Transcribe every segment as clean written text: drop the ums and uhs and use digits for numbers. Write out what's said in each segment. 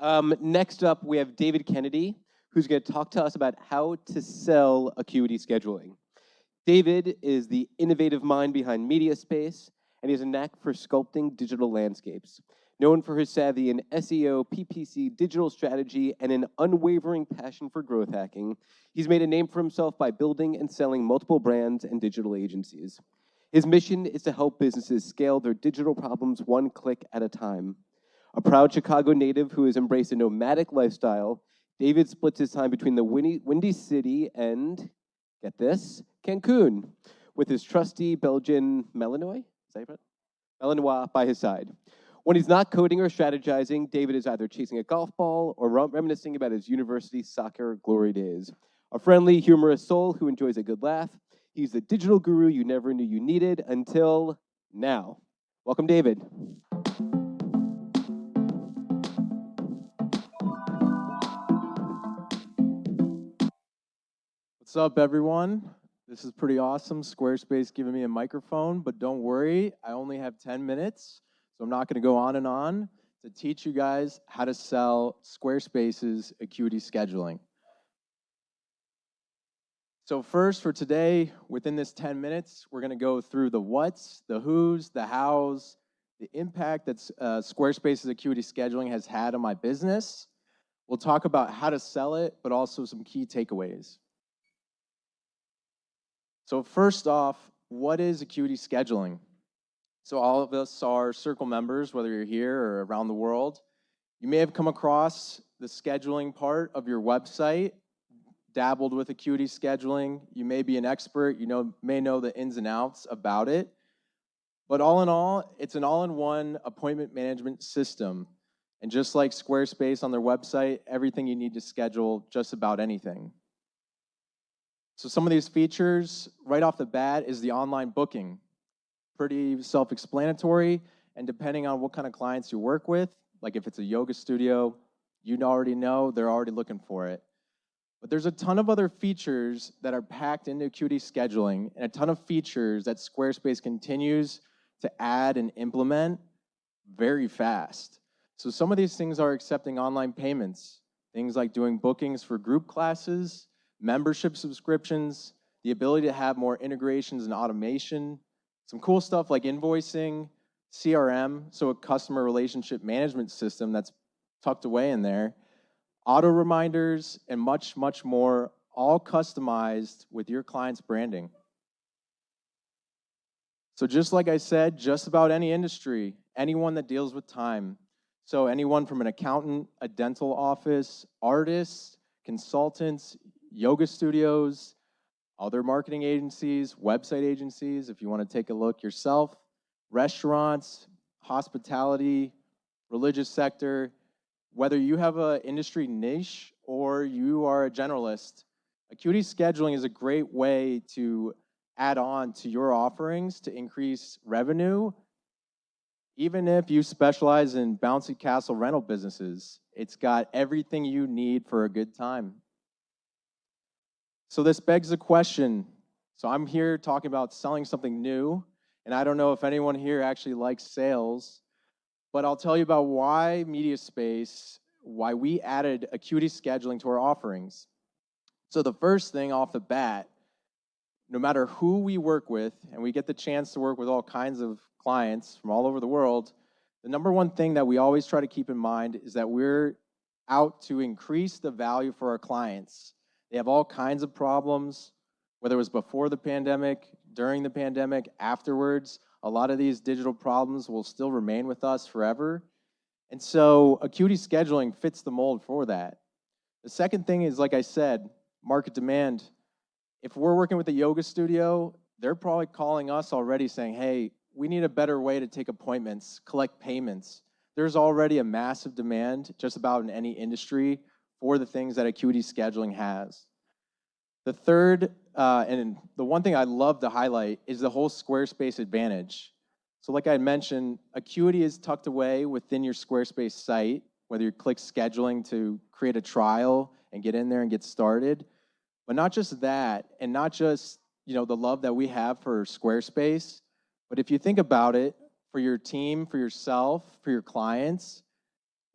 Next up, we have David Kennedy, who's going to talk to us about how to sell Acuity Scheduling. David is the innovative mind behind MediaSpace, and he has a knack for sculpting digital landscapes. Known for his savvy in SEO, PPC, digital strategy, and an unwavering passion for growth hacking, he's made a name for himself by building and selling multiple brands and digital agencies. His mission is to help businesses scale their digital problems one click at a time. A proud Chicago native who has embraced a nomadic lifestyle, David splits his time between the Windy City and, get this, Cancun, with his trusty Belgian Malinois by his side. When he's not coding or strategizing, David is either chasing a golf ball or reminiscing about his university soccer glory days. A friendly, humorous soul who enjoys a good laugh. He's the digital guru you never knew you needed until now. Welcome, David. What's up, everyone? This is pretty awesome. Squarespace giving me a microphone, but don't worry, I only have 10 minutes, so I'm not going to go on and on to teach you guys how to sell Squarespace's Acuity Scheduling. So first, for today, within this 10 minutes, we're going to go through the whats, the whos, the hows, the impact that Squarespace's Acuity Scheduling has had on my business. We'll talk about how to sell it, but also some key takeaways. So first off, what is Acuity Scheduling? So all of us are Circle members, whether you're here or around the world. You may have come across the scheduling part of your website, dabbled with Acuity Scheduling. You may be an expert, may know the ins and outs about it. But all in all, it's an all-in-one appointment management system. And just like Squarespace on their website, everything you need to schedule just about anything. So some of these features, right off the bat, is the online booking. Pretty self-explanatory, and depending on what kind of clients you work with, like if it's a yoga studio, you already know they're already looking for it. But there's a ton of other features that are packed into Acuity Scheduling, and a ton of features that Squarespace continues to add and implement very fast. So some of these things are accepting online payments, things like doing bookings for group classes, membership subscriptions, the ability to have more integrations and automation, some cool stuff like invoicing, CRM, so a customer relationship management system that's tucked away in there, auto reminders, and much, much more, all customized with your client's branding. So just like I said, just about any industry, anyone that deals with time. So anyone from an accountant, a dental office, artists, consultants, yoga studios, other marketing agencies, website agencies, if you want to take a look yourself, restaurants, hospitality, religious sector, whether you have an industry niche or you are a generalist, Acuity Scheduling is a great way to add on to your offerings to increase revenue. Even if you specialize in bouncy castle rental businesses, it's got everything you need for a good time. So this begs the question. So I'm here talking about selling something new, and I don't know if anyone here actually likes sales, but I'll tell you about why MediaSpace, why we added Acuity Scheduling to our offerings. So the first thing off the bat, no matter who we work with, and we get the chance to work with all kinds of clients from all over the world, the number one thing that we always try to keep in mind is that we're out to increase the value for our clients. They have all kinds of problems, whether it was before the pandemic, during the pandemic, afterwards. A lot of these digital problems will still remain with us forever. And so Acuity Scheduling fits the mold for that. The second thing is, like I said, market demand. If we're working with a yoga studio, they're probably calling us already saying, hey, we need a better way to take appointments, collect payments. There's already a massive demand just about in any industry for the things that Acuity Scheduling has. The third, and the one thing I love to highlight, is the whole Squarespace advantage. So like I mentioned, Acuity is tucked away within your Squarespace site, whether you click scheduling to create a trial and get in there and get started. But not just that, and not just the love that we have for Squarespace, but if you think about it, for your team, for yourself, for your clients,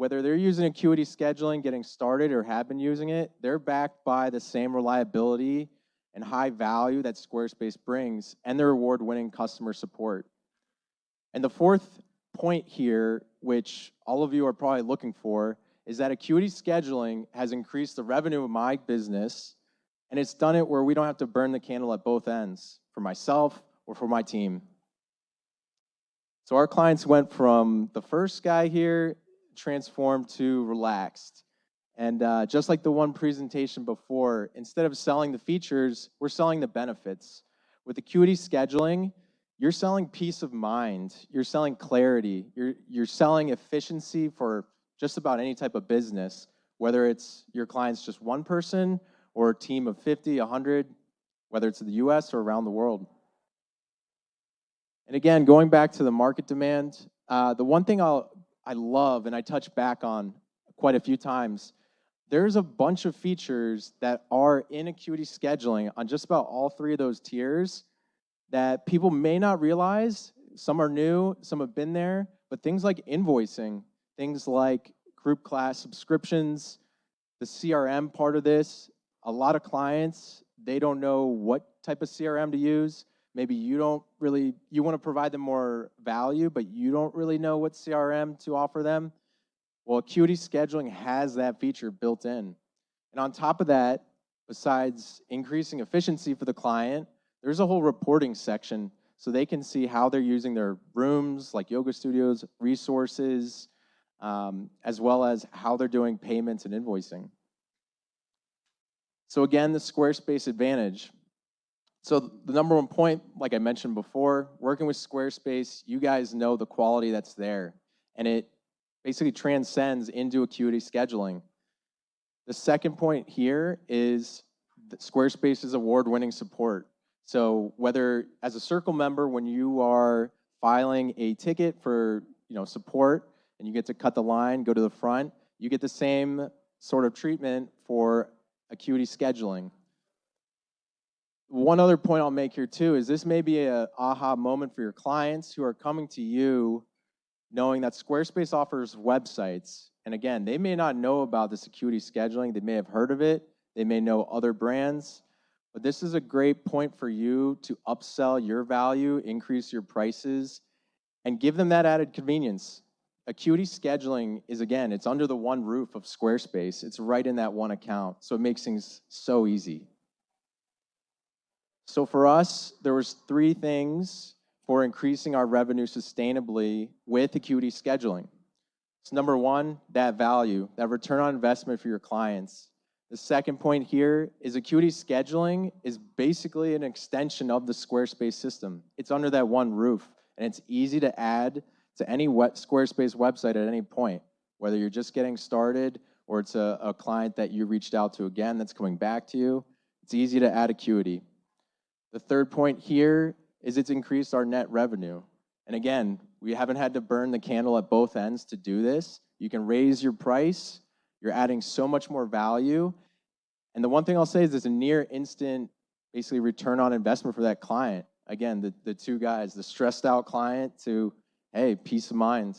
whether they're using Acuity Scheduling, getting started, or have been using it, they're backed by the same reliability and high value that Squarespace brings and their award-winning customer support. And the fourth point here, which all of you are probably looking for, is that Acuity Scheduling has increased the revenue of my business, and it's done it where we don't have to burn the candle at both ends, for myself or for my team. So our clients went from the first guy here, transformed to relaxed. And just like the one presentation before, instead of selling the features, we're selling the benefits. With Acuity Scheduling, you're selling peace of mind. You're selling clarity. You're selling efficiency for just about any type of business, whether it's your client's just one person or a team of 50, 100, whether it's in the US or around the world. And again, going back to the market demand, the one thing I love and I touch back on quite a few times, there's a bunch of features that are in Acuity Scheduling on just about all three of those tiers that people may not realize. Some are new, some have been there, but things like invoicing, things like group class subscriptions, the CRM part of this, a lot of clients, they don't know what type of CRM to use. Maybe you want to provide them more value, but you don't really know what CRM to offer them. Well, Acuity Scheduling has that feature built in. And on top of that, besides increasing efficiency for the client, there's a whole reporting section so they can see how they're using their rooms, like yoga studios, resources, as well as how they're doing payments and invoicing. So again, the Squarespace advantage. So the number one point, like I mentioned before, working with Squarespace, you guys know the quality that's there, and it basically transcends into Acuity Scheduling. The second point here is that Squarespace's award-winning support. So whether as a Circle member, when you are filing a ticket for support, and you get to cut the line, go to the front, you get the same sort of treatment for Acuity Scheduling. One other point I'll make here too is this may be an aha moment for your clients who are coming to you knowing that Squarespace offers websites. And again, they may not know about this Acuity Scheduling. They may have heard of it. They may know other brands. But this is a great point for you to upsell your value, increase your prices, and give them that added convenience. Acuity Scheduling is, again, it's under the one roof of Squarespace. It's right in that one account. So it makes things so easy. So for us, there was three things for increasing our revenue sustainably with Acuity Scheduling. So number one, that value, that return on investment for your clients. The second point here is Acuity Scheduling is basically an extension of the Squarespace system. It's under that one roof, and it's easy to add to any Squarespace website at any point, whether you're just getting started or it's a client that you reached out to again that's coming back to you. It's easy to add Acuity. The third point here is it's increased our net revenue. And again, we haven't had to burn the candle at both ends to do this. You can raise your price. You're adding so much more value. And the one thing I'll say is it's a near instant, basically, return on investment for that client. Again, the two guys, the stressed out client to, hey, peace of mind.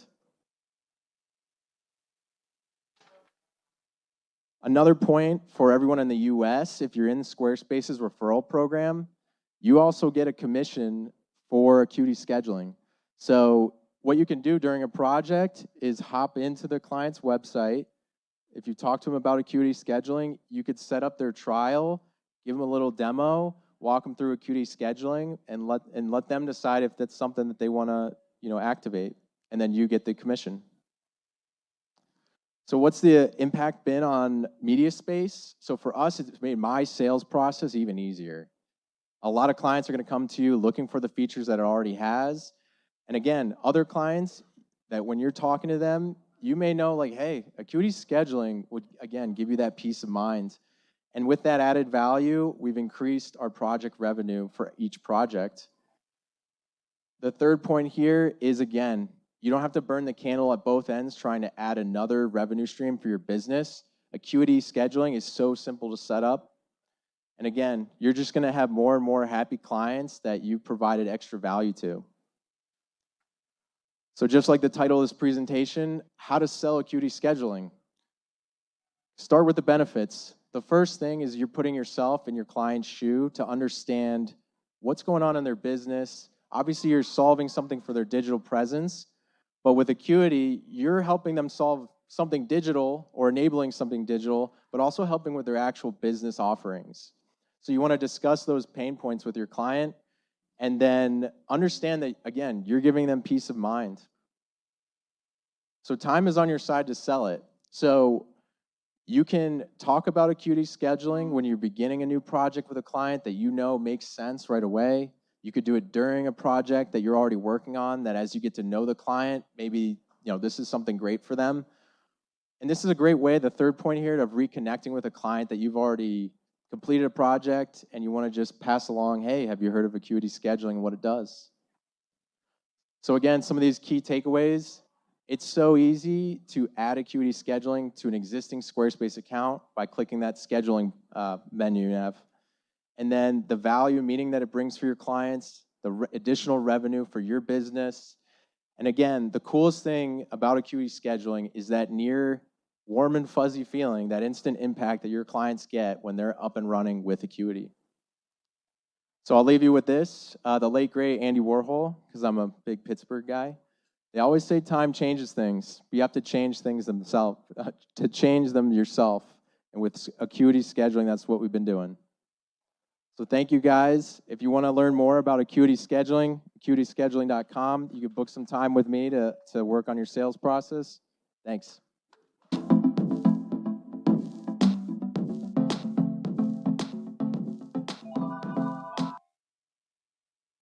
Another point for everyone in the US, if you're in Squarespace's referral program, you also get a commission for Acuity Scheduling. So what you can do during a project is hop into the client's website. If you talk to them about Acuity Scheduling, you could set up their trial, give them a little demo, walk them through Acuity Scheduling, and let them decide if that's something that they want to activate, and then you get the commission. So what's the impact been on MediaSpace? So for us, it's made my sales process even easier. A lot of clients are going to come to you looking for the features that it already has. And again, other clients that when you're talking to them, you may know like, hey, Acuity Scheduling would, again, give you that peace of mind. And with that added value, we've increased our project revenue for each project. The third point here is, again, you don't have to burn the candle at both ends trying to add another revenue stream for your business. Acuity Scheduling is so simple to set up. And again, you're just going to have more and more happy clients that you've provided extra value to. So just like the title of this presentation, how to sell Acuity Scheduling. Start with the benefits. The first thing is you're putting yourself in your client's shoe to understand what's going on in their business. Obviously, you're solving something for their digital presence, but with Acuity, you're helping them solve something digital or enabling something digital, but also helping with their actual business offerings. So you want to discuss those pain points with your client and then understand that, again, you're giving them peace of mind. So time is on your side to sell it. So you can talk about Acuity Scheduling when you're beginning a new project with a client that you know makes sense right away. You could do it during a project that you're already working on, that as you get to know the client, maybe this is something great for them. And this is a great way, the third point here, of reconnecting with a client that you've already completed a project and you want to just pass along, hey, have you heard of Acuity Scheduling and what it does? So again, some of these key takeaways. It's so easy to add Acuity Scheduling to an existing Squarespace account by clicking that scheduling menu you have. And then the value, meaning that it brings for your clients, the additional revenue for your business. And again, the coolest thing about Acuity Scheduling is that near warm and fuzzy feeling, that instant impact that your clients get when they're up and running with Acuity. So I'll leave you with this. The late, great Andy Warhol, because I'm a big Pittsburgh guy, they always say time changes things, but you have to change things themselves, to change them yourself. And with Acuity Scheduling, that's what we've been doing. So thank you, guys. If you want to learn more about Acuity Scheduling, acuityscheduling.com. You can book some time with me to work on your sales process. Thanks.